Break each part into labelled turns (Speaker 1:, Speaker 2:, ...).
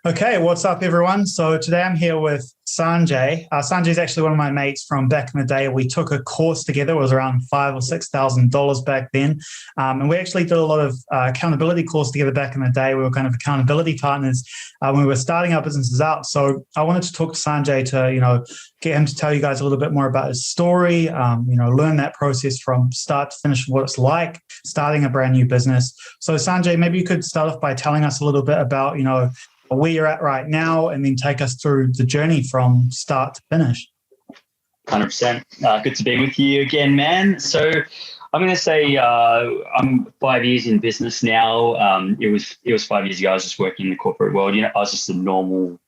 Speaker 1: Okay, what's up, everyone? So today I'm here with Sanjay. Sanjay's actually one of my mates from back in the day. We took a course together. It was around $5,000 or $6,000 back then, and we actually did a lot of accountability course together back in the day. We were kind of accountability partners when we were starting our businesses out. So I wanted to talk to Sanjay to get him to tell you guys a little bit more about his story. Learn that process from start to finish, what it's like starting a brand new business. So Sanjay, maybe you could start off by telling us a little bit about where you're at right now, and then take us through the journey from start to finish.
Speaker 2: 100%. Good to be with you again, man. So I'm going to say I'm 5 years in business now. It was 5 years ago. I was just working in the corporate world. I was just a normal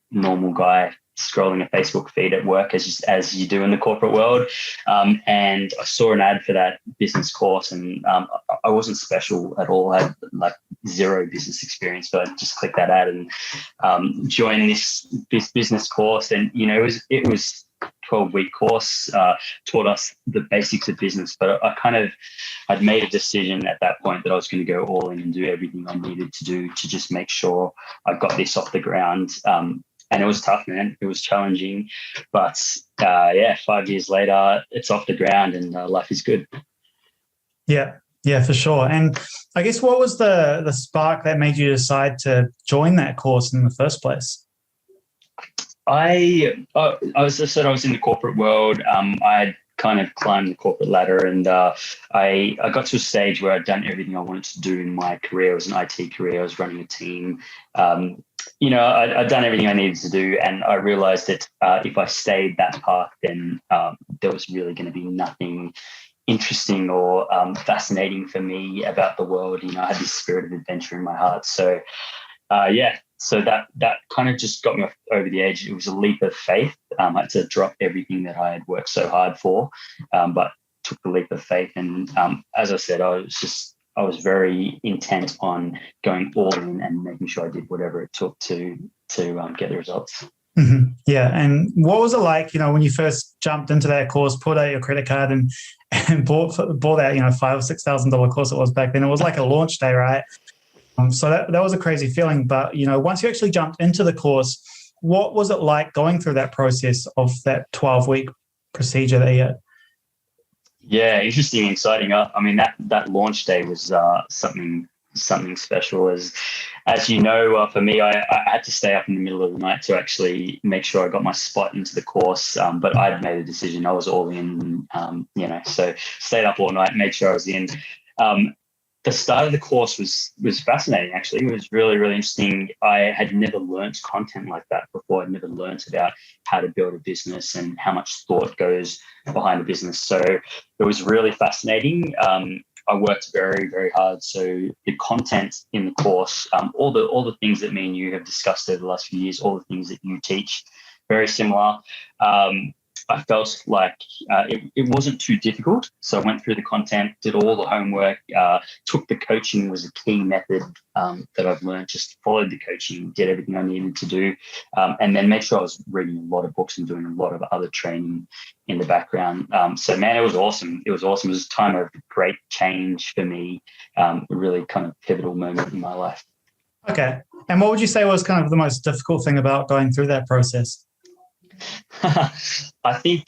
Speaker 2: guy scrolling a Facebook feed at work as you do in the corporate world. And I saw an ad for that business course, and I wasn't special at all. I had like zero business experience, but I just clicked that ad and joined this business course. And it was 12-week course, taught us the basics of business. But I'd made a decision at that point that I was going to go all in and do everything I needed to do to just make sure I got this off the ground. And it was tough, man. It was challenging, but 5 years later, it's off the ground and life is good.
Speaker 1: Yeah, for sure. And I guess what was the spark that made you decide to join that course in the first place?
Speaker 2: I was in the corporate world. I had kind of climbed the corporate ladder, and I got to a stage where I'd done everything I wanted to do in my career. It was an IT career. I was running a team. I'd done everything I needed to do, and I realized that if I stayed that path, then there was really going to be nothing interesting or fascinating for me about the world. I had this spirit of adventure in my heart. So, so that kind of just got me over the edge. It was a leap of faith. I had to drop everything that I had worked so hard for, but took the leap of faith. And as I said, I was very intent on going all in and making sure I did whatever it took to get the results.
Speaker 1: Mm-hmm. Yeah. And what was it like, when you first jumped into that course, pulled out your credit card and bought that, $5,000 or $6,000 course it was back then? It was like a launch day, right? So that was a crazy feeling. But, once you actually jumped into the course, what was it like going through that process of that 12-week procedure that you had?
Speaker 2: Yeah, interesting, exciting. I mean, that launch day was something special. As you know, for me, I had to stay up in the middle of the night to actually make sure I got my spot into the course. But I'd made a decision; I was all in. So stayed up all night, made sure I was in. The start of the course was fascinating, actually. It was really, really interesting. I had never learnt content like that before. I'd never learnt about how to build a business and how much thought goes behind a business. So it was really fascinating. I worked very, very hard. So the content in the course, all the things that me and you have discussed over the last few years, all the things that you teach, very similar. I felt like it wasn't too difficult. So I went through the content, did all the homework, took the coaching was a key method that I've learned, just followed the coaching, did everything I needed to do, and then made sure I was reading a lot of books and doing a lot of other training in the background. So, man, it was awesome. It was awesome. It was a time of great change for me, a really kind of pivotal moment in my life.
Speaker 1: Okay. And what would you say was kind of the most difficult thing about going through that process?
Speaker 2: I think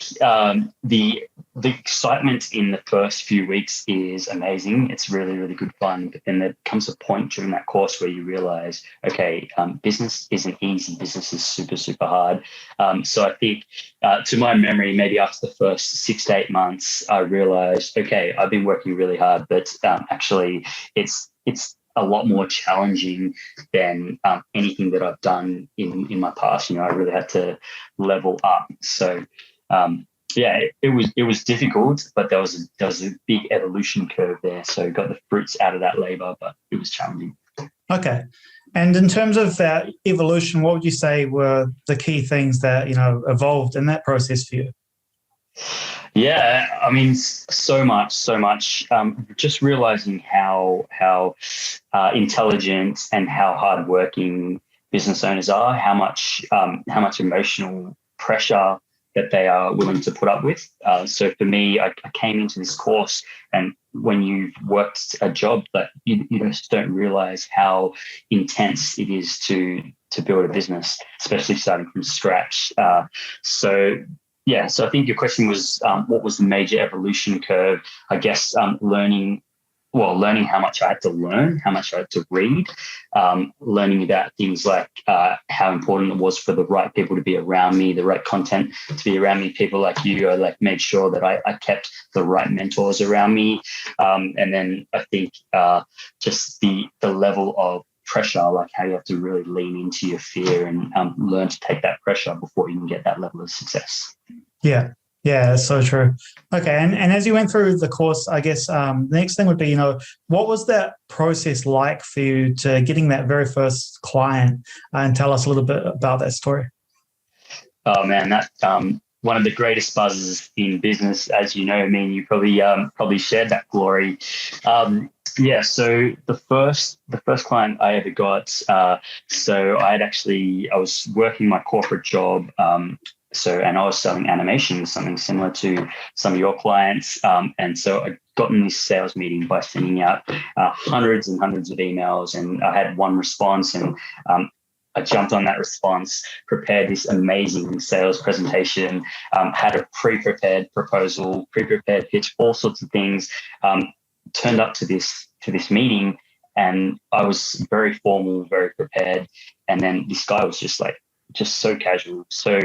Speaker 2: the excitement in the first few weeks is amazing. It's really, really good fun. But then there comes a point during that course where you realize, okay, business isn't easy. Business is super, super hard. So I think to my memory, maybe after the first 6 to 8 months, I realized, okay, I've been working really hard, but actually it's a lot more challenging than anything that I've done in my past. I really had to level up. So it was difficult, but there was a big evolution curve there. So got the fruits out of that labor, but it was challenging.
Speaker 1: Okay. And in terms of that evolution, what would you say were the key things that, evolved in that process for you?
Speaker 2: Yeah, I mean, so much. Just realizing how intelligent and how hardworking business owners are, how much emotional pressure that they are willing to put up with. So for me, I came into this course, and when you've worked a job, that you just don't realize how intense it is to to build a business, especially starting from scratch. So I think your question was, what was the major evolution curve? I guess learning how much I had to learn, how much I had to read, learning about things like how important it was for the right people to be around me, the right content to be around me. People like you, I made sure that I kept the right mentors around me. And then I think just the level of pressure, like how you have to really lean into your fear and learn to take that pressure before you can get that level of success.
Speaker 1: Yeah. Yeah, that's so true. Okay, and as you went through the course, I guess the next thing would be, what was that process like for you to getting that very first client? And tell us a little bit about that story.
Speaker 2: Oh man, that one of the greatest buzzes in business, as you know. I mean, you probably shared that glory. So the first client I ever got. So I was working my corporate job. And I was selling animation, something similar to some of your clients. And so I got in this sales meeting by sending out hundreds and hundreds of emails, and I had one response, and I jumped on that response, prepared this amazing sales presentation, had a pre-prepared proposal, pre-prepared pitch, all sorts of things, turned up to this meeting, and I was very formal, very prepared. And then this guy was just so casual. So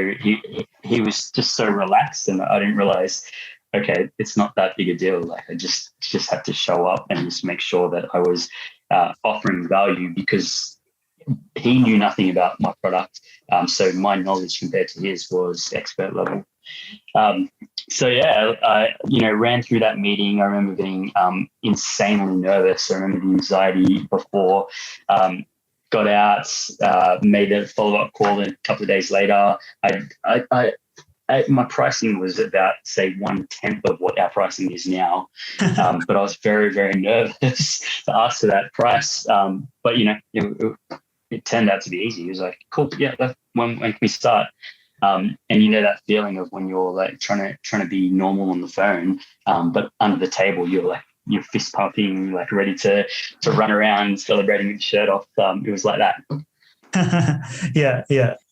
Speaker 2: he was just so relaxed, and I didn't realize, okay, it's not that big a deal. I just had to show up and just make sure that I was offering value, because he knew nothing about my product. So my knowledge compared to his was expert level. I ran through that meeting. I remember being insanely nervous. I remember the anxiety before. Got out, made a follow-up call, and a couple of days later, my pricing was about, say, 1/10 of what our pricing is now. But I was very, very nervous to ask for that price. But it turned out to be easy. It was like, cool, yeah, when can we start? And that feeling of when you're trying to be normal on the phone, but under the table you're fist pumping, ready to run around celebrating with your shirt off. It was like that.
Speaker 1: Yeah.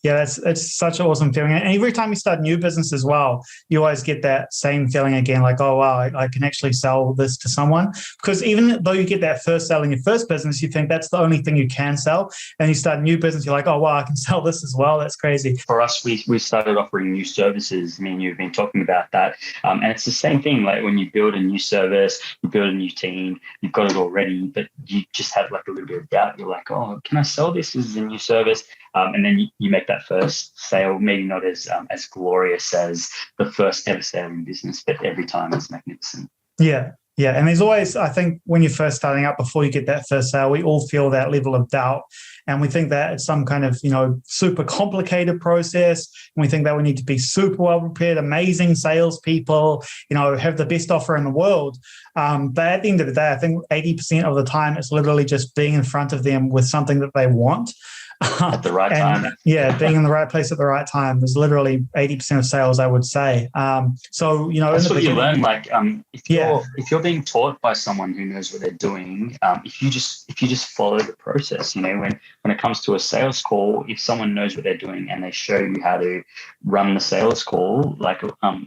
Speaker 1: It's such an awesome feeling. And every time you start a new business as well, you always get that same feeling again, oh, wow, I can actually sell this to someone. Because even though you get that first sale in your first business, you think that's the only thing you can sell. And you start a new business, you're like, oh, wow, I can sell this as well. That's crazy.
Speaker 2: For us, we started offering new services. I mean, you've been talking about that. And it's the same thing. When you build a new service, you build a new team, you've got it already, but you just have a little bit of doubt. You're like, oh, can I sell this? This is a new service. And then you make that first sale, maybe not as glorious as the first ever sale in business, but every time it's magnificent.
Speaker 1: Yeah. And there's always, I think, when you're first starting out, before you get that first sale, we all feel that level of doubt. And we think that it's some kind of, super complicated process. And we think that we need to be super well prepared, amazing salespeople, have the best offer in the world. But at the end of the day, I think 80% of the time, it's literally just being in front of them with something that they want.
Speaker 2: At the right time.
Speaker 1: Yeah, being in the right place at the right time is literally 80% of sales, I would say.
Speaker 2: That's what you learn. If you're being taught by someone who knows what they're doing, if you just follow the process, when it comes to a sales call, if someone knows what they're doing and they show you how to run the sales call,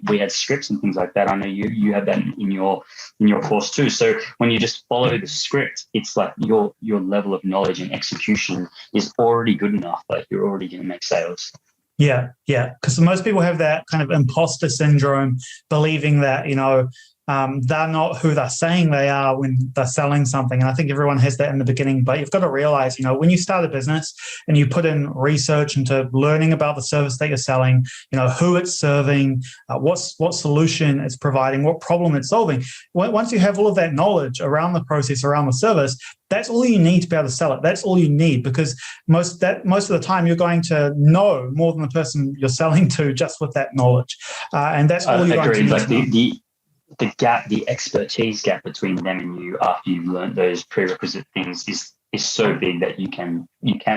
Speaker 2: we had scripts and things like that. I know you had that in your course too. So when you just follow the script, it's like your level of knowledge and execution is already good enough. You're already going to make sales.
Speaker 1: Yeah. Because most people have that kind of imposter syndrome, believing that, they're not who they're saying they are when they're selling something. And I think everyone has that in the beginning, but you've got to realize, when you start a business and you put in research into learning about the service that you're selling, who it's serving, what solution it's providing, what problem it's solving. Once you have all of that knowledge around the process, around the service, that's all you need to be able to sell it. That's all you need, because most of the time you're going to know more than the person you're selling to just with that knowledge. And that's all you're going to need.
Speaker 2: The expertise gap between them and you after you've learned those prerequisite things is so big that you can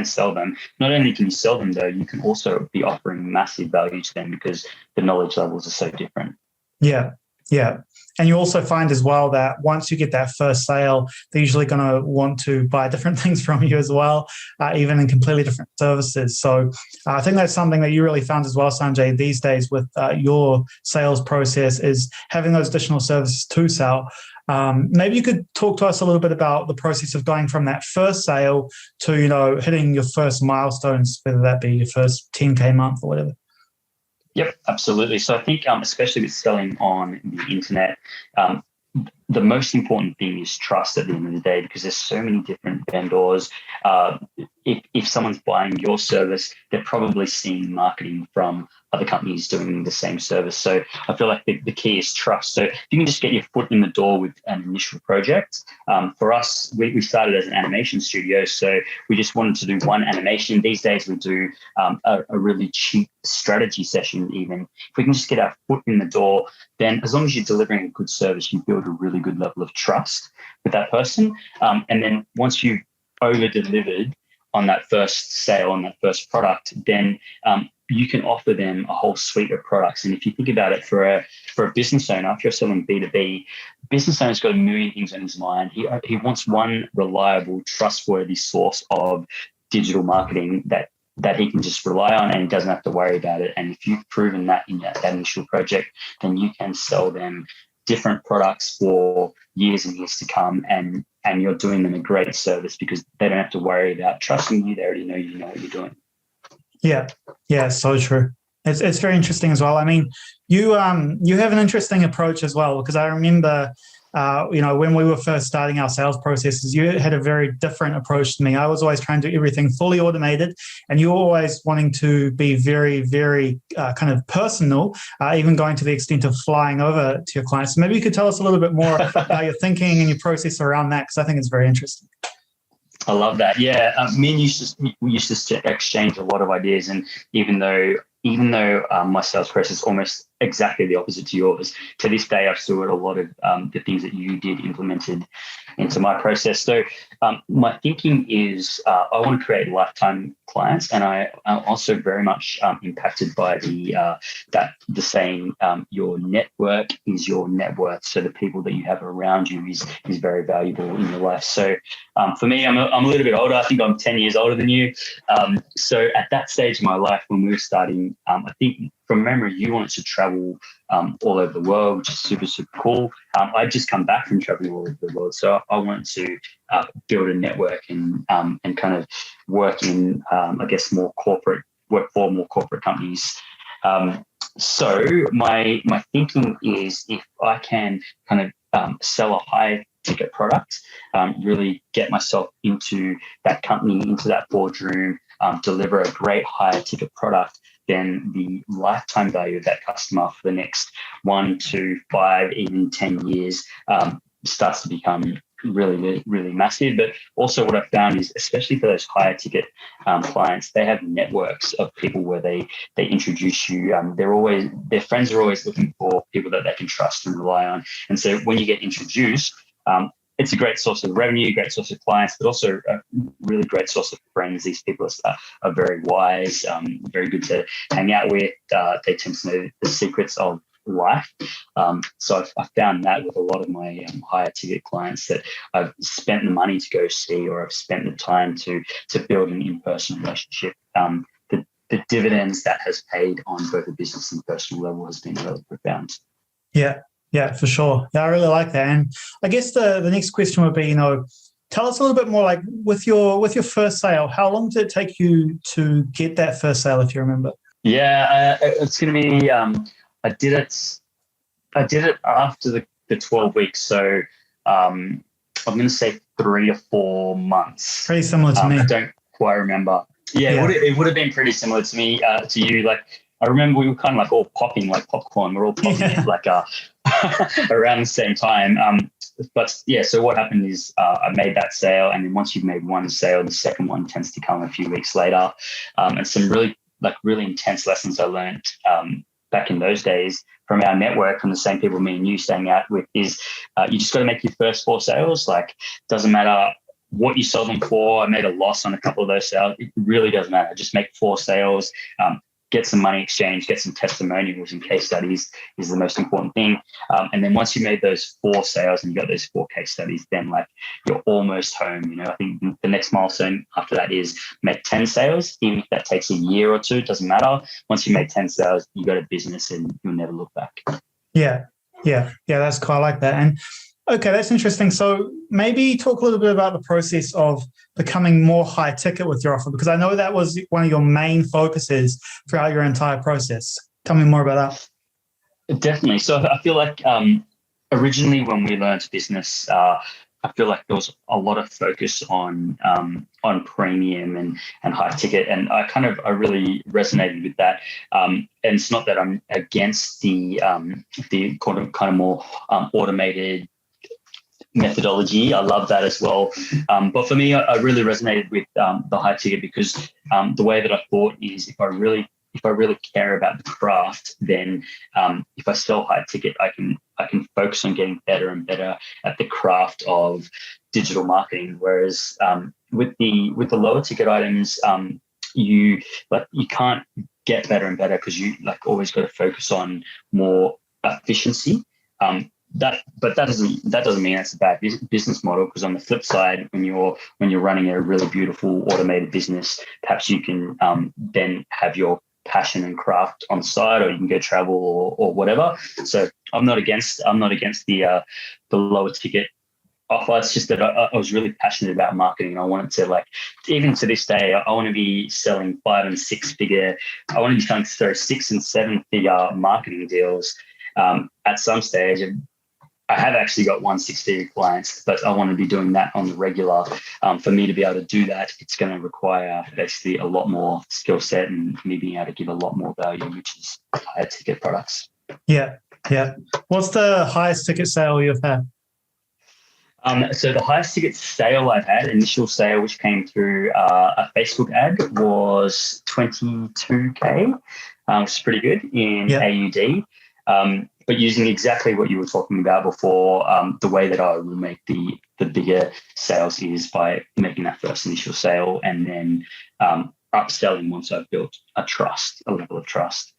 Speaker 2: sell them. Not only can you sell them, though, you can also be offering massive value to them because the knowledge levels are so different.
Speaker 1: Yeah. And you also find as well that once you get that first sale, they're usually going to want to buy different things from you as well, even in completely different services. So I think that's something that you really found as well, Sanjay, these days with your sales process is having those additional services to sell. Maybe you could talk to us a little bit about the process of going from that first sale to, hitting your first milestones, whether that be your first 10K month or whatever.
Speaker 2: Yep, absolutely. So I think, especially with selling on the internet, the most important thing is trust at the end of the day, because there's so many different vendors. If someone's buying your service, they're probably seeing marketing from other companies doing the same service. So I feel like the key is trust. So if you can just get your foot in the door with an initial project. For us, we started as an animation studio, so we just wanted to do one animation. These days we do a really cheap strategy session even. If we can just get our foot in the door, then as long as you're delivering a good service, you build a really good level of trust with that person. And then once you've over-delivered on that first sale, on that first product, then you can offer them a whole suite of products. And if you think about it, for a business owner, if you're selling B2B, business owner's got a million things on his mind. He wants one reliable, trustworthy source of digital marketing that he can just rely on, and he doesn't have to worry about it. And if you've proven that in that initial project, then you can sell them different products for years and years to come, and you're doing them a great service because they don't have to worry about trusting you. They already know you know what you're doing.
Speaker 1: Yeah, so true. It's very interesting as well. I mean, you have an interesting approach as well, because I remember when we were first starting our sales processes, you had a very different approach to me. I was always trying to do everything fully automated, and you were always wanting to be very, very kind of personal, even going to the extent of flying over to your clients. So maybe you could tell us a little bit more about your thinking and your process around that, because I think it's very interesting.
Speaker 2: I love that. Yeah, me and we used to exchange a lot of ideas, and even though my sales process is almost exactly the opposite to yours, to this day I've still got a lot of the things that you did implemented into my process. So my thinking is I want to create lifetime clients, and I'm also very much impacted by the saying your network is your net worth. So the people that you have around you is very valuable in your life. So for me, I'm a little bit older. I think I'm 10 years older than you. So at that stage of my life when we were starting, I think from memory, you wanted to travel all over the world, which is super, super cool. I'd just come back from traveling all over the world. So I wanted to build a network and kind of work in, work for more corporate companies. So my thinking is, if I can kind of sell a high ticket product, really get myself into that company, into that boardroom, deliver a great higher ticket product, then the lifetime value of that customer for the next 1 to 5, even 10 years starts to become really, really, really massive. But also what I've found is, especially for those higher ticket clients, they have networks of people where they introduce you. Their friends are always looking for people that they can trust and rely on. And so when you get introduced, it's a great source of revenue, great source of clients, but also a really great source of friends. These people are very wise, very good to hang out with. They tend to know the secrets of life. So I found that with a lot of my higher ticket clients, that I've spent the money to go see, or I've spent the time to build an in-person relationship. The dividends that has paid on both a business and personal level has been really profound.
Speaker 1: Yeah, for sure. Yeah, I really like that. And I guess the next question would be, tell us a little bit more, like with your first sale, how long did it take you to get that first sale, if you remember?
Speaker 2: Yeah, it's going to be, I did it after the 12 weeks. So I'm going to say 3 or 4 months.
Speaker 1: Pretty similar to me.
Speaker 2: I don't quite remember. Yeah. It would have been pretty similar to me, to you. Like, I remember we were kind of like all popping like popcorn. We're all popping it like around the same time. But yeah, so what happened is I made that sale, and then once you've made one sale, the second one tends to come a few weeks later. And some really intense lessons I learned back in those days from our network, from the same people me and you staying out with, is you just got to make your first 4 sales. Like, doesn't matter what you sold them for. I made a loss on a couple of those sales. It really doesn't matter. Just make 4 sales. get some money exchange, get some testimonials and case studies is the most important thing. And then once you made those 4 sales and you got those 4 case studies, then like you're almost home. You know, I think the next milestone after that is make 10 sales. Even if that takes a year or 2, it doesn't matter. Once you make 10 sales, you got a business and you'll never look back.
Speaker 1: Yeah. That's cool. I like that. And okay, that's interesting. So maybe talk a little bit about the process of becoming more high ticket with your offer, because I know that was one of your main focuses throughout your entire process. Tell me more about
Speaker 2: that. Definitely. So I feel like originally when we learned business, I feel like there was a lot of focus on premium and high ticket, and I really resonated with that. And it's not that I'm against the kind of more automated methodology. I love that as well. But for me, I really resonated with the high ticket because the way that I thought is if I really care about the craft, then if I sell high ticket, I can focus on getting better and better at the craft of digital marketing. Whereas with the lower ticket items, you can't get better and better because you always got to focus on more efficiency. But that doesn't mean it's a bad business model, because on the flip side, when you're running a really beautiful automated business, perhaps you can then have your passion and craft on the side, or you can go travel or whatever. So I'm not against the lower ticket offer. It's just that I was really passionate about marketing, and I wanted to, even to this day, I want to be selling 5 and 6 figure. I want to be selling 6 and 7 figure marketing deals at some stage. And I have actually got 1 6-figure clients, but I want to be doing that on the regular. For me to be able to do that, it's going to require basically a lot more skill set and me being able to give a lot more value, which is higher ticket products.
Speaker 1: Yeah. What's the highest ticket sale you've had?
Speaker 2: So the highest ticket sale I've had, initial sale, which came through a Facebook ad, was 22K, which is pretty good in AUD. But using exactly what you were talking about before, the way that I will make the bigger sales is by making that first initial sale and then upselling once I've built a level of trust.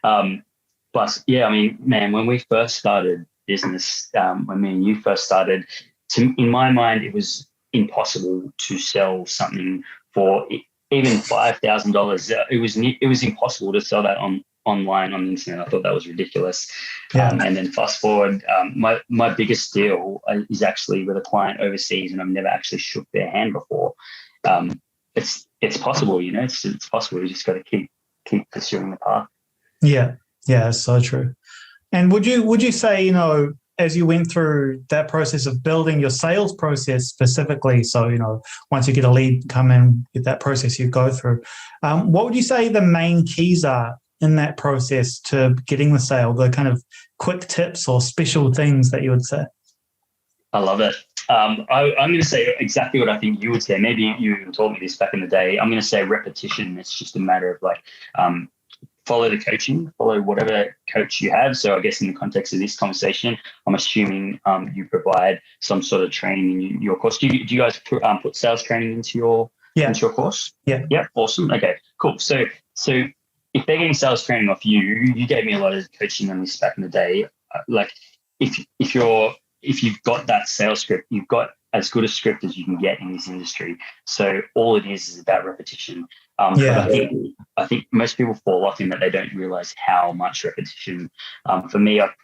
Speaker 2: But yeah, I mean, man, when we first started business, when me and you first started, in my mind, it was impossible to sell something for even $5,000. It was impossible to sell that online on the internet. I thought that was ridiculous. And then fast forward, my biggest deal is actually with a client overseas, and I've never actually shook their hand before. It's possible, you know. It's possible. You just got to keep pursuing the path. Yeah,
Speaker 1: it's so true. And would you say, you know, as you went through that process of building your sales process specifically, so, you know, once you get a lead come in, get that process you go through, what would you say the main keys are in that process to getting the sale, the kind of quick tips or special things that you would say?
Speaker 2: I love it. I'm going to say exactly what I think you would say. Maybe you even told me this back in the day. I'm going to say repetition. It's just a matter of follow the coaching, follow whatever coach you have. So I guess in the context of this conversation, I'm assuming you provide some sort of training in your course. Do you guys put sales training into your course? Yeah. Awesome. Okay, cool. So if they're getting sales training off you, you gave me a lot of coaching on this back in the day. If you've got that sales script, you've got as good a script as you can get in this industry. So all it is about repetition. I think most people fall off in that they don't realize how much repetition. For me, at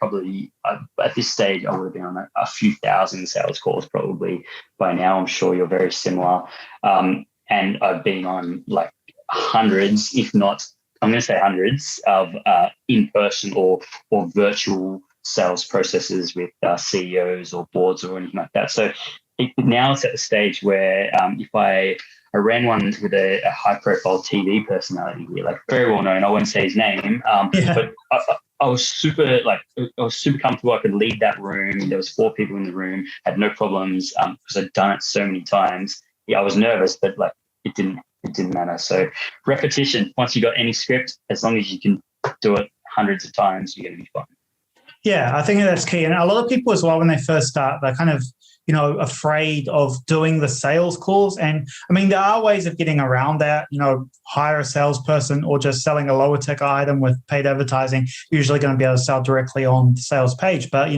Speaker 2: this stage, I would have been on a few thousand sales calls probably by now. I'm sure you're very similar. And I've been on hundreds, if not, I'm going to say hundreds of in-person or virtual sales processes with CEOs or boards or anything like that. So now it's at the stage where if I ran one with a high-profile TV personality here, very well known. I won't say his name, but I was super comfortable. I could lead that room. There was 4 people in the room. Had no problems because I'd done it so many times. Yeah, I was nervous, but it didn't matter. So repetition. Once you got any script, as long as you can do it hundreds of times, you're going to be fine.
Speaker 1: Yeah, I think that's key. And a lot of people as well, when they first start, they're kind of, afraid of doing the sales calls. And I mean, there are ways of getting around that, hire a salesperson or just selling a lower ticket item with paid advertising, usually going to be able to sell directly on the sales page. But,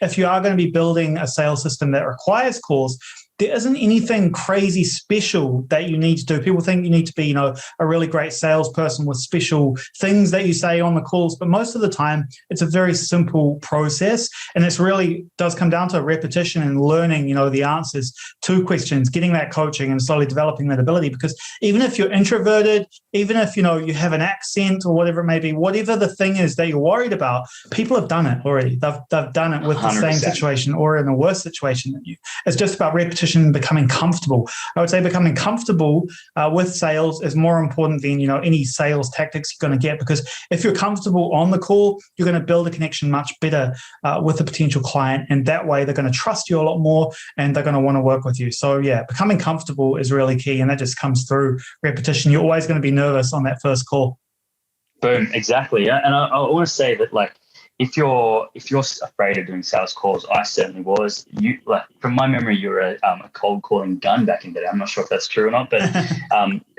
Speaker 1: if you are going to be building a sales system that requires calls, there isn't anything crazy special that you need to do. People think you need to be, a really great salesperson with special things that you say on the calls. But most of the time, it's a very simple process. And it's really does come down to repetition and learning, the answers to questions, getting that coaching and slowly developing that ability. Because even if you're introverted, even if, you have an accent or whatever it may be, whatever the thing is that you're worried about, people have done it already. They've done it with 100%. The same situation or in a worse situation than you. It's just about repetition and becoming comfortable. I would say becoming comfortable with sales is more important than any sales tactics you're going to get, because if you're comfortable on the call, you're going to build a connection much better with a potential client, and that way they're going to trust you a lot more and they're going to want to work with you. So yeah, becoming comfortable is really key, and that just comes through repetition. You're always going to be nervous on that first call.
Speaker 2: Boom, exactly. Yeah. And I want to say that, like, if you're afraid of doing sales calls, I certainly was. You, like, from my memory, you were a cold calling gun back in the day. I'm not sure if that's true or not, but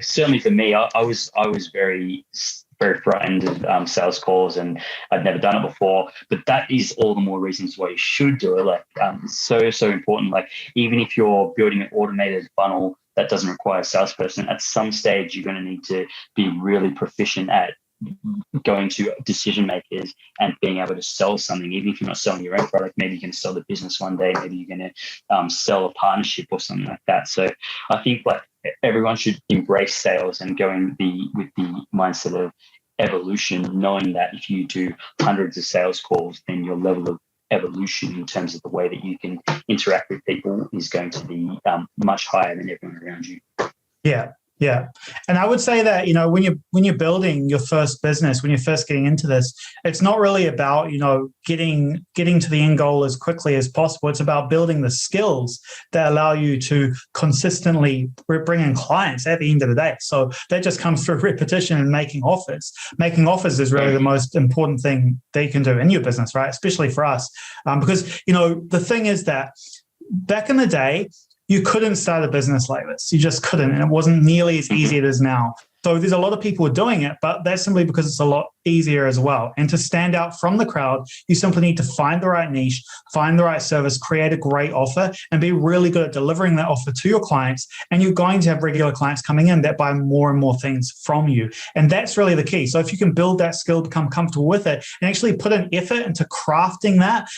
Speaker 2: certainly for me, I was very frightened of sales calls, and I'd never done it before. But that is all the more reasons why you should do it. Like, so important. Like, even if you're building an automated funnel that doesn't require a salesperson, at some stage you're going to need to be really proficient at going to decision makers and being able to sell something. Even if you're not selling your own product, maybe you can sell the business one day, maybe you're going to sell a partnership or something like that. So I think, like, everyone should embrace sales and go with the mindset of evolution, knowing that if you do hundreds of sales calls, then your level of evolution in terms of the way that you can interact with people is going to be much higher than everyone around you.
Speaker 1: Yeah. Yeah. And I would say that, when you're building your first business, when you're first getting into this, it's not really about, getting to the end goal as quickly as possible. It's about building the skills that allow you to consistently bring in clients at the end of the day. So that just comes through repetition and making offers. Making offers is really the most important thing that you can do in your business, right? Especially for us. Because, the thing is that back in the day, you couldn't start a business like this. You just couldn't. And it wasn't nearly as easy as it is now. So there's a lot of people doing it, but that's simply because it's a lot easier as well. And to stand out from the crowd, you simply need to find the right niche, find the right service, create a great offer, and be really good at delivering that offer to your clients. And you're going to have regular clients coming in that buy more and more things from you. And that's really the key. So if you can build that skill, become comfortable with it, and actually put an effort into crafting that,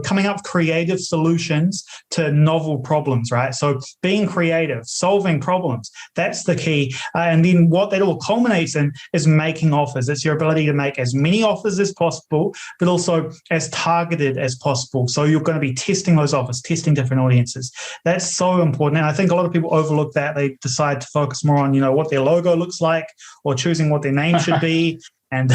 Speaker 1: coming up with creative solutions to novel problems, right? So being creative, solving problems, that's the key. And then what that all culminates in is making offers. It's your ability to make as many offers as possible, but also as targeted as possible. So you're going to be testing those offers, testing different audiences. That's so important. And I think a lot of people overlook that. They decide to focus more on, what their logo looks like or choosing what their name should be. And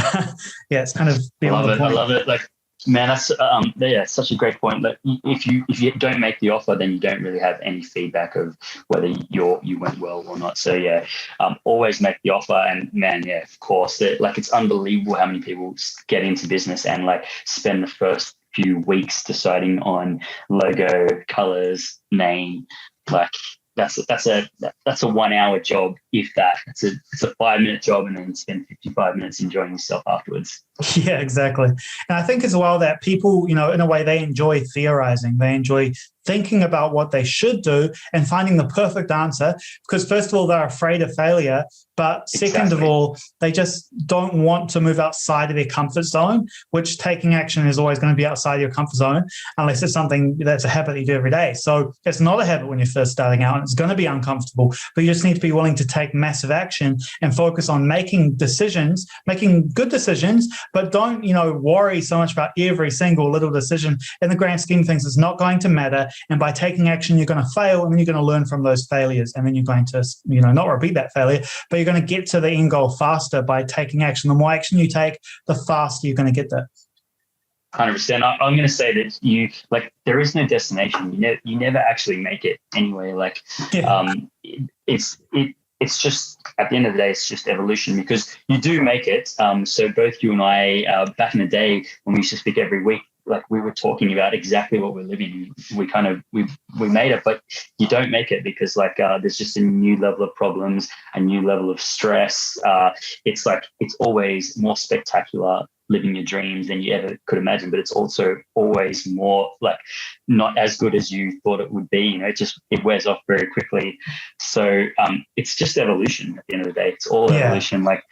Speaker 1: yeah, it's kind of beyond the point.
Speaker 2: I love it. Like, man, that's such a great point. Like, if you don't make the offer, then you don't really have any feedback of whether you went well or not. So yeah, always make the offer. And man, yeah, of course, it's unbelievable how many people get into business and like spend the first few weeks deciding on logo, colors, name. Like, that's a 1 hour job, if that. It's a 5-minute job, and then spend 55 minutes enjoying yourself afterwards.
Speaker 1: Yeah, exactly. And I think as well that people, in a way, they enjoy theorizing. They enjoy thinking about what they should do and finding the perfect answer, because first of all, they're afraid of failure. But second of all, they just don't want to move outside of their comfort zone, which taking action is always going to be outside your comfort zone, unless it's something that's a habit that you do every day. So it's not a habit when you're first starting out, and it's going to be uncomfortable, but you just need to be willing to take massive action and focus on making decisions, making good decisions, but don't, worry so much about every single little decision. In the grand scheme of things, it's not going to matter. And by taking action, you're going to fail, and then you're going to learn from those failures. And then you're going to, not repeat that failure, but you're going to get to the end goal faster by taking action. The more action you take, the faster you're going to get there.
Speaker 2: 100%. I'm going to say that there is no destination. You never actually make it anyway. Like, yeah. It's just, at the end of the day, it's just evolution, because you do make it. So both you and I, back in the day when we used to speak every week, like we were talking about exactly what we're living. We kind of we made it, but you don't make it because like there's just a new level of problems, a new level of stress. It's like it's always more spectacular living your dreams than you ever could imagine, but it's also always more like not as good as you thought it would be. You know, it wears off very quickly. So it's just evolution at the end of the day. It's all evolution. Like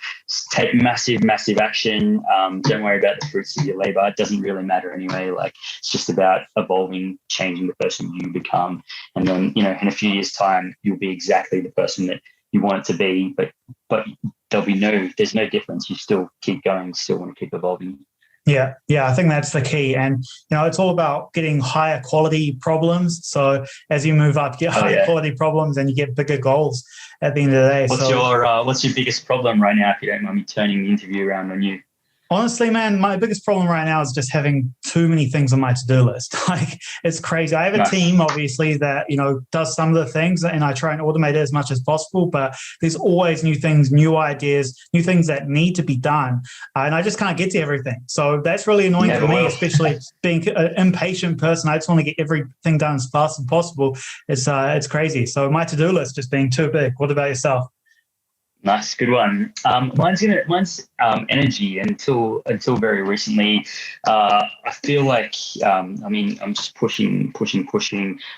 Speaker 2: take massive action. Don't worry about the fruits of your labor. It doesn't really matter anyway. Like it's just about evolving, changing the person you become. And then, you know, in a few years' time, you'll be exactly the person that you want it to be, but there's no difference. You still keep going, still want to keep evolving.
Speaker 1: Yeah, I think that's the key. And, you know, it's all about getting higher quality problems. So as you move up, you get higher quality problems and you get bigger goals at the end of the day.
Speaker 2: What's your biggest problem right now, if you don't mind me turning the interview around on you?
Speaker 1: Honestly, man, my biggest problem right now is just having too many things on my to-do list. Like, it's crazy. I have a team, obviously, that, you know, does some of the things, and I try and automate it as much as possible, but there's always new things, new ideas, new things that need to be done, and I just can't get to everything. So that's really annoying for me, especially being an impatient person. I just want to get everything done as fast as possible. It's crazy. So my to-do list just being too big. What about yourself?
Speaker 2: Nice, good one. Mine's energy. Until very recently, I feel like I'm just pushing,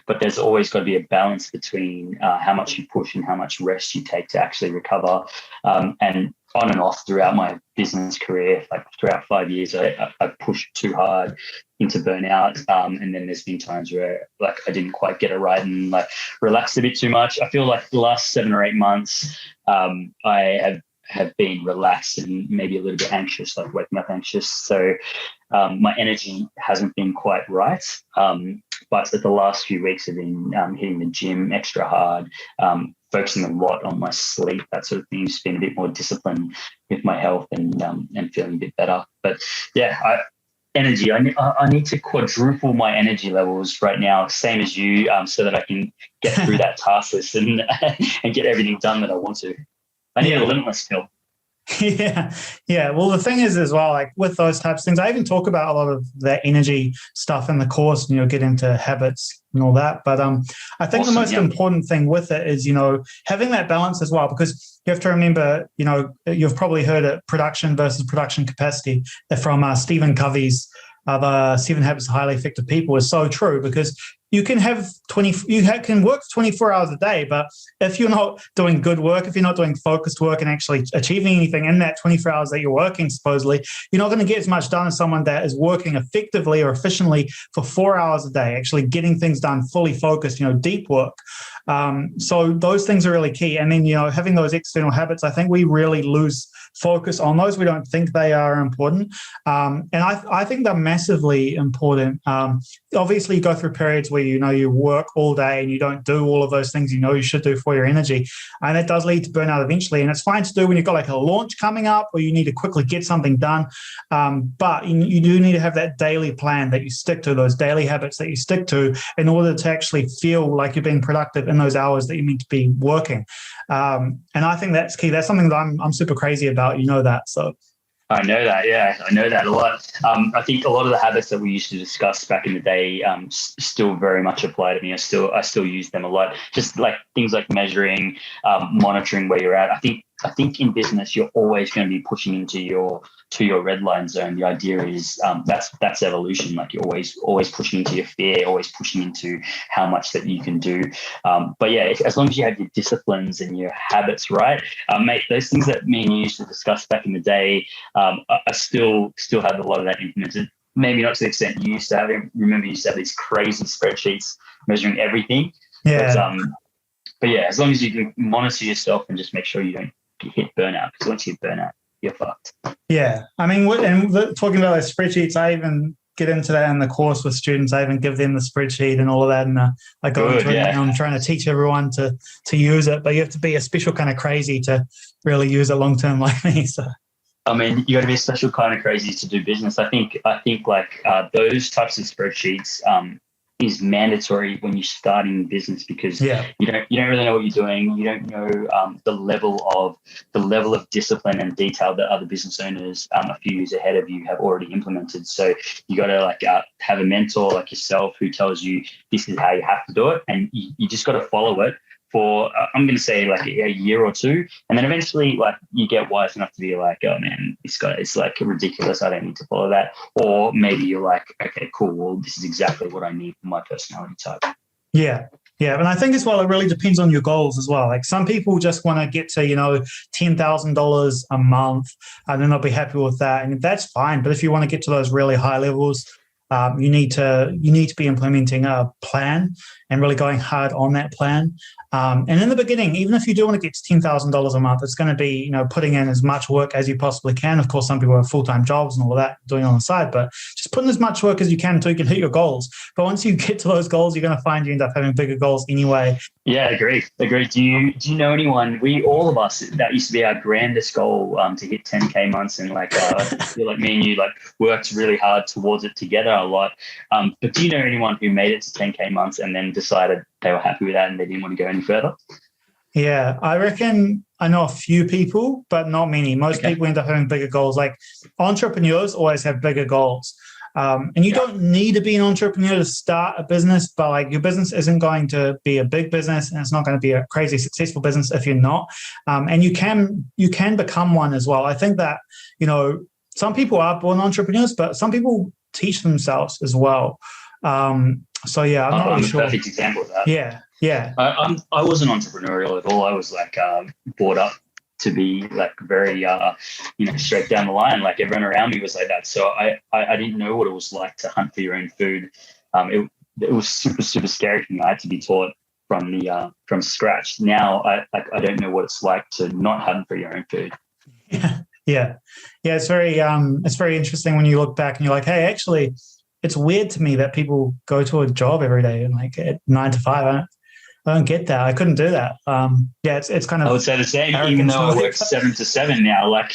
Speaker 2: but there's always got to be a balance between how much you push and how much rest you take to actually recover. And on and off throughout my business career, like throughout 5 years, I pushed too hard into burnout, and then there's been times where like I didn't quite get it right and like relaxed a bit too much. I feel like the last 7 or 8 months, I have been relaxed and maybe a little bit anxious, like waking up anxious. So my energy hasn't been quite right. But the last few weeks have been hitting the gym extra hard, focusing a lot on my sleep, that sort of thing. Just being a bit more disciplined with my health and feeling a bit better. But yeah, energy. I need to quadruple my energy levels right now, same as you, so that I can get through that task list and get everything done that I want to. I need a limitless skill.
Speaker 1: Yeah. Well, the thing is as well, like with those types of things, I even talk about a lot of that energy stuff in the course, and get into habits and all that. But I think the most important thing with it is, having that balance as well, because you have to remember, you've probably heard it, production versus production capacity from Stephen Covey's the 7 Habits of Highly Effective People is so true, because you can can work 24 hours a day, but if you're not doing good work, if you're not doing focused work and actually achieving anything in that 24 hours that you're working, supposedly, you're not going to get as much done as someone that is working effectively or efficiently for 4 hours a day, actually getting things done, fully focused, deep work. So those things are really key. And then, having those external habits, I think we really lose focus on those. We don't think they are important. And I think they're massively important. Obviously, you go through periods where you work all day and you don't do all of those things you should do for your energy. And that does lead to burnout eventually. And it's fine to do when you've got like a launch coming up or you need to quickly get something done. But you do need to have that daily plan that you stick to, those daily habits that you stick to in order to actually feel like you're being productive in those hours that you need to be working. And I think that's key. That's something that I'm super crazy about. That. So
Speaker 2: I know that. Yeah, I know that a lot. I think a lot of the habits that we used to discuss back in the day still very much apply to me. I still use them a lot. Just like things like measuring, monitoring where you're at. I think in business you're always going to be pushing into your red line zone. The idea is that's evolution. Like you're always pushing into your fear, always pushing into how much that you can do. But yeah, as long as you have your disciplines and your habits right, mate, those things that me and you used to discuss back in the day, I still have a lot of that implemented. Maybe not to the extent you used to have. Remember, you used to have these crazy spreadsheets measuring everything.
Speaker 1: Yeah.
Speaker 2: But yeah, as long as you can monitor yourself and just make sure you don't hit burnout, because once you hit burnout, you're fucked.
Speaker 1: Yeah. I mean, talking about those spreadsheets, I even get into that in the course with students. I even give them the spreadsheet and all of that. And I go into it and I'm trying to teach everyone to use it. But you have to be a special kind of crazy to really use it long term like me. So.
Speaker 2: I mean, you got to be a special kind of crazy to do business. I think like those types of spreadsheets, is mandatory when you're starting business, because
Speaker 1: Yeah.
Speaker 2: you don't really know what you're doing. You don't know the level of discipline and detail that other business owners a few years ahead of you have already implemented. So you got to have a mentor like yourself who tells you this is how you have to do it, and you just got to follow it for I'm going to say like a year or two, and then eventually like you get wise enough to be like, oh man, it's like ridiculous, I don't need to follow that. Or maybe you're like, okay, cool, well this is exactly what I need for my personality type.
Speaker 1: Yeah. Yeah. And I think as well, it really depends on your goals as well. Like some people just want to get to, $10,000 a month, and then they'll be happy with that. And that's fine. But if you want to get to those really high levels, you need to be implementing a plan and really going hard on that plan. And in the beginning, even if you do want to get to $10,000 a month, it's going to be, putting in as much work as you possibly can. Of course, some people have full-time jobs and all of that doing on the side, but just put in as much work as you can until you can hit your goals. But once you get to those goals, you're going to find you end up having bigger goals anyway.
Speaker 2: Yeah, agreed. Do you know anyone? All of us, that used to be our grandest goal, to hit 10K months, and I feel like me and you worked really hard towards it together a lot. But do you know anyone who made it to 10K months and then decided they were happy with that and they didn't want to go any further?
Speaker 1: Yeah, I reckon I know a few people, but not many. Most people end up having bigger goals. Like entrepreneurs always have bigger goals. And you don't need to be an entrepreneur to start a business, but your business isn't going to be a big business, and it's not going to be a crazy successful business if you're not. And you can become one as well. I think that, some people are born entrepreneurs, but some people teach themselves as well. So yeah, I'm not really sure.
Speaker 2: I'm a perfect example of that.
Speaker 1: Yeah.
Speaker 2: I wasn't entrepreneurial at all. I was brought up to be very straight down the line. Like everyone around me was like that. So I didn't know what it was like to hunt for your own food. It was super, super scary for me. I had to be taught from scratch. Now I don't know what it's like to not hunt for your own food.
Speaker 1: Yeah. It's very interesting when you look back and you're like, hey, actually, it's weird to me that people go to a job every day and at 9 to 5. I don't get that. I couldn't do that. It's kind of.
Speaker 2: I would say the same, even though I work 7 to 7 now. I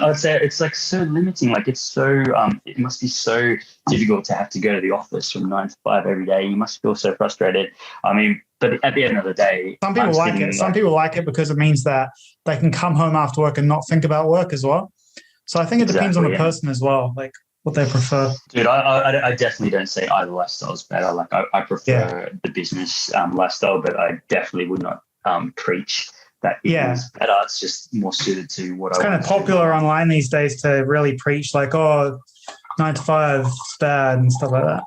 Speaker 2: would say it's so limiting. It's so. It must be so difficult to have to go to the office from 9 to 5 every day. You must feel so frustrated. I mean, but at the end of the day,
Speaker 1: some people like it. Some people like it because it means that they can come home after work and not think about work as well. So I think it depends on the person as well. What they prefer.
Speaker 2: Dude, I definitely don't say either lifestyle is better. I prefer the business lifestyle, but I definitely would not preach that it is better. It's just more suited to what I want.
Speaker 1: It's kind of popular online these days to really preach 9 to 5 is bad and stuff like that.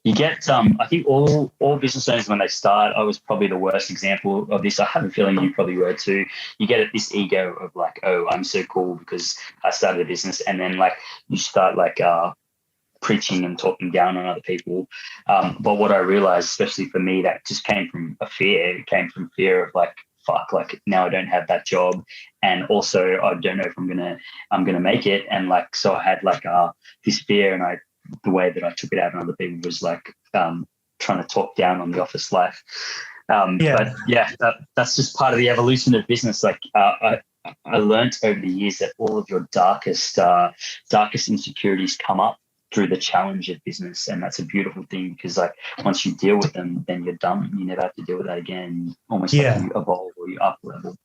Speaker 2: You get, I think all business owners when they start, I was probably the worst example of this. I have a feeling you probably were too. You get this ego of oh, I'm so cool because I started a business, and then you start preaching and talking down on other people. But what I realized, especially for me, that just came from a fear. It came from fear of fuck, now I don't have that job, and also I don't know if I'm gonna make it, and so I had this fear, and the way that I took it out on other people was trying to talk down on the office life. But that's just part of the evolution of business. I learned over the years that all of your darkest insecurities come up through the challenge of business, and that's a beautiful thing because once you deal with them, then you're done. You never have to deal with that again. Almost you evolve or you up level.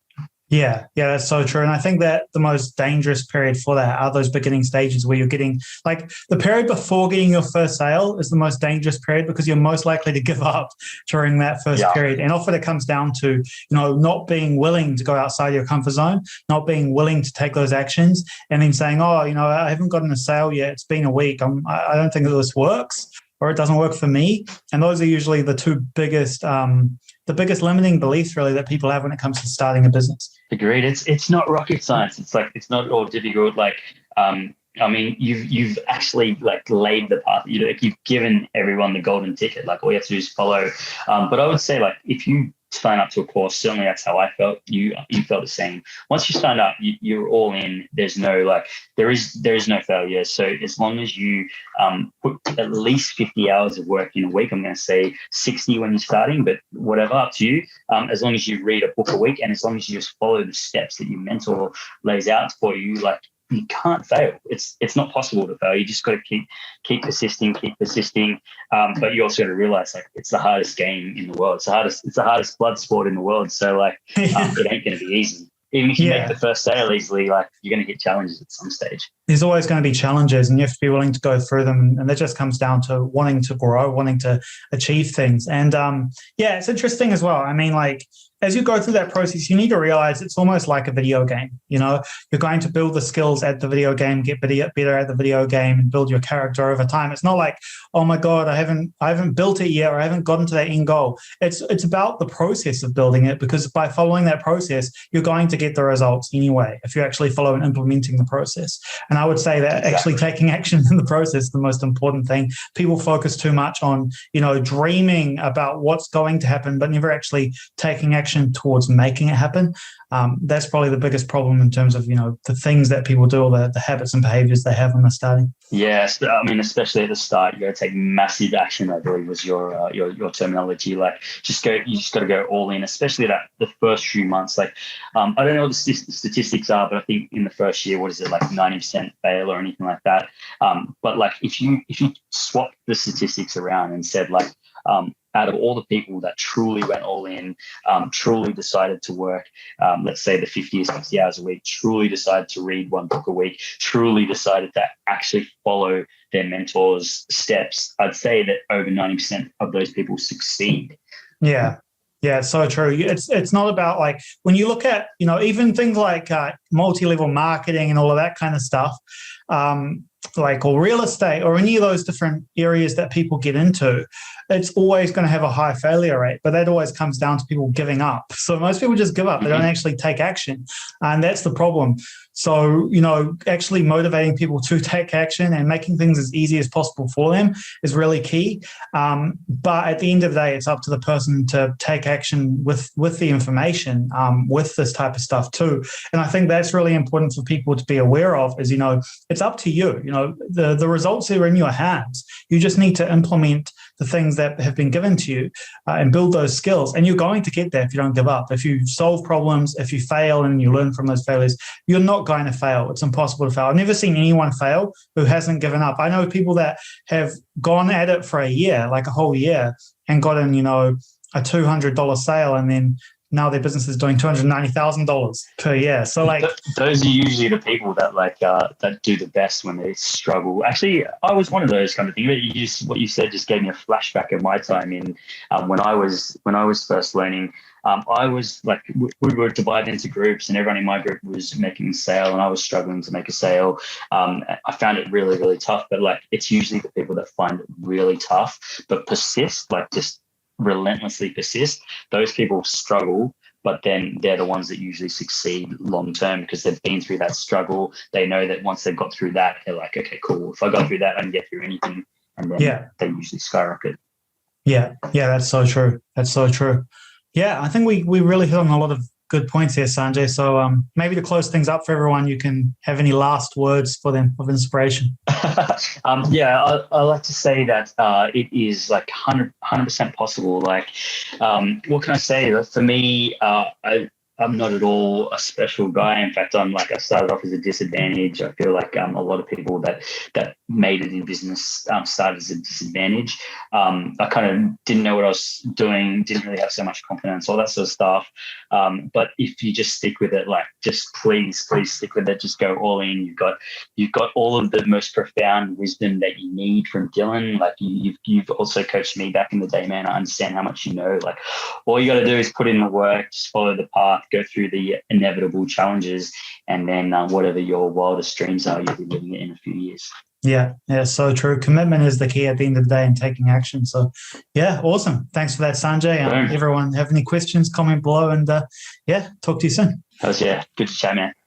Speaker 1: Yeah, that's so true. And I think that the most dangerous period for that are those beginning stages where you're getting the period before getting your first sale is the most dangerous period because you're most likely to give up during that first period. And often it comes down to, not being willing to go outside your comfort zone, not being willing to take those actions, and then saying, I haven't gotten a sale yet. It's been a week. I don't think that this works, or it doesn't work for me. And those are usually the two biggest limiting beliefs really that people have when it comes to starting a business.
Speaker 2: Agreed. It's not rocket science. It's not all difficult. You've actually laid the path. You've given everyone the golden ticket. All you have to do is follow. But I would say if you sign up to a course, certainly that's how I felt. You felt the same. Once you sign up, you're all in. There's no there is no failure. So as long as you put at least 50 hours of work in a week, I'm going to say 60 when you're starting, but whatever, up to you. As long as you read a book a week, and as long as you just follow the steps that your mentor lays out for you, you can't fail. It's not possible to fail. You just got to keep persisting. But you also got to realize, like, it's the hardest game in the world. It's the hardest blood sport in the world. So, like, it ain't going to be easy. Even if you make the first sale easily, like, you're going to hit challenges at some stage.
Speaker 1: There's always going to be challenges, and you have to be willing to go through them. And that just comes down to wanting to grow, wanting to achieve things. And it's interesting as well. I mean, like, as you go through that process, you need to realize it's almost like a video game. You know, you're going to build the skills at the video game, get better at the video game, and build your character over time. It's not like, oh my God, I haven't built it yet, or I haven't gotten to that end goal. It's about the process of building it, because by following that process, you're going to get the results anyway, if you actually follow and implementing the process. And I would say that actually taking action in the process is the most important thing. People focus too much on, dreaming about what's going to happen, but never actually taking action towards making it happen. That's probably the biggest problem in terms of, the things that people do, or the habits and behaviors they have when they're starting.
Speaker 2: Yes, I mean, especially at the start, you got to take massive action, I believe was your terminology. Like, you just got to go all in, especially the first few months. Like, I don't know what the statistics are, but I think in the first year, what is it, like 90% fail or anything like that? But like, if you swap the statistics around and said, like, out of all the people that truly went all in, truly decided to work, let's say the 50 or 60 hours a week, truly decided to read one book a week, truly decided to actually follow their mentors' steps, I'd say that over 90% of those people succeed.
Speaker 1: Yeah. Yeah, it's so true. It's not about, like, when you look at, even things like multi-level marketing and all of that kind of stuff, or real estate, or any of those different areas that people get into, it's always going to have a high failure rate, but that always comes down to people giving up. So most people just give up. They don't actually take action, and that's the problem. So, actually motivating people to take action and making things as easy as possible for them is really key. But at the end of the day, it's up to the person to take action with the information, with this type of stuff too. And I think that's really important for people to be aware of is, it's up to you. The results are in your hands. You just need to implement the things that have been given to you and build those skills. And you're going to get there if you don't give up. If you solve problems, if you fail and you learn from those failures, you're not going to fail. It's impossible to fail. I've never seen anyone fail who hasn't given up. I know people that have gone at it for a year, like a whole year, and gotten, a $200 sale, and then now their business is doing $290,000 per year. So, like,
Speaker 2: those are usually the people that that do the best when they struggle. Actually, I was one of those kind of things. What you said just gave me a flashback of my time in when I was first learning. I was like, we were divided into groups, and everyone in my group was making a sale, and I was struggling to make a sale. I found it really, really tough. But like, it's usually the people that find it really tough but persist, like just relentlessly persist. Those people struggle, but then they're the ones that usually succeed long term, because they've been through that struggle. They know that once they've got through that, they're like, okay, cool. If I go through that, I can get through anything. And then they usually skyrocket. Yeah,
Speaker 1: that's so true. That's so true. Yeah, I think we really hit on a lot of good points here, Sanjay. So maybe to close things up for everyone, you can have any last words for them of inspiration.
Speaker 2: I like to say that it is like 100% possible. Like, what can I say? For me, I'm not at all a special guy. In fact, I started off as a disadvantage. I feel like a lot of people that made it in business started as a disadvantage. I kind of didn't know what I was doing, didn't really have so much confidence, all that sort of stuff. But if you just stick with it, like, just please stick with it. Just go all in. You've got all of the most profound wisdom that you need from Dylan. Like, you've also coached me back in the day, man. I understand how much you know. Like, all you got to do is put in the work, just follow the path, go through the inevitable challenges, and then whatever your wildest dreams are, you'll be living it in a few years.
Speaker 1: Yeah, so true. Commitment is the key at the end of the day, and taking action. So, yeah, awesome. Thanks for that, Sanjay. Everyone have any questions, comment below, and talk to you soon.
Speaker 2: Good to chat, man.